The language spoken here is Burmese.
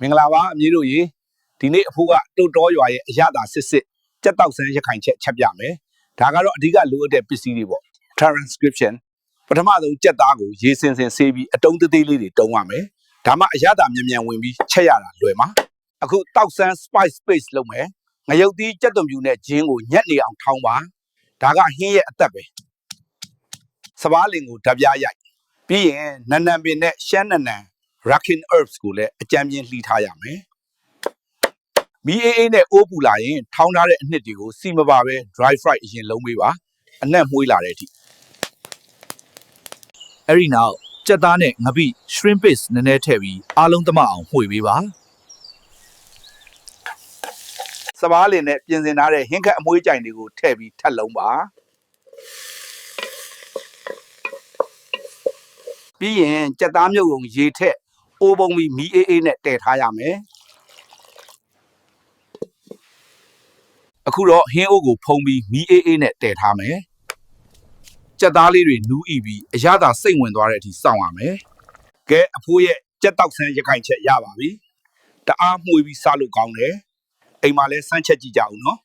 မင်္ဂလာပါအမျိုးတို့ရေဒီနေ့အဖိုးကတုတ်တော်ရွာရဲ့အရသာစစ်စစ်ကြက်တောက်ဆန်းရခိုင်ချက်ချက်ပြမယ်ဒါကတော့အဓိကလိုအပ်တဲ့ပစ္စည်းတွေပေါ့ transcription ပထမဆုံးကြက်သားကိုရေစင်စင်ဆေးပြီးအတုံးသေးသေးလေးတွေတုံးရမယ်ဒါမှအရသာမြန်မြန်ဝင်ပြီးချက်ရတာလွယ်မှာအခုတောက်ဆန်း spice paste လုပ်မယ်ငရုတ်သီးကြက်သွန်ဖြူနဲ့ဂျင်းကိုညက်နေအောင်ထောင်းပါဒါကဟင်းရဲ့အသက်ပဲစပားလင်ကိုဓာပြားရိုက်ပြီးရင်နန်နန်ပင်နဲ့ရှမ်းနန်နန် Rakin herbs ကိုလည်းအကြမ်းပြင်းလှီးထားရမယ်။မီးအေးအေးနဲ့အိုးပူလာရင်ထောင်းထားတဲ့အနှစ်တွေကိုစီမပါပဲ dry fry အရင်လုံးပေးပါ။အနက်မွှေးလာတဲ့အထိ။အဲ့ဒီနောက်ကြက်သားနဲ့ငပိ shrimp paste နည်းနည်းထည့်ပြီးအားလုံးသမအောင်မှွေပေးပါ။စပားလင်နဲ့ပြင်ဆင်ထားတဲ့ဟင်းခတ်အမွှေးကြိုင်တွေကိုထည့်ပြီးထပ်လုံးပါ။ပြီးရင်ကြက်သားမြုပ်ုံရေထက်အိုးပုံပြီးမီးအေးအေးနဲ့တည်ထားရမယ်အခုတော့ဟင်းအိုးကိုဖုံးပြီးမီးအေးအေးနဲ့တည်ထားမယ်ကြက်သားလေးတွေနူးဤပြီးအရသာစိတ်ဝင်သွားတဲ့အထိစောင့်ရမယ်ကဲအဖိုးရဲ့ကြက်တောက်ဆန်းရခိုင်ချက်ရပါပြီတအားမှုေးပြီးစားလို့ကောင်းတယ်အိမ်မှာလဲစမ်းချက်ကြည့်ကြအောင်နော်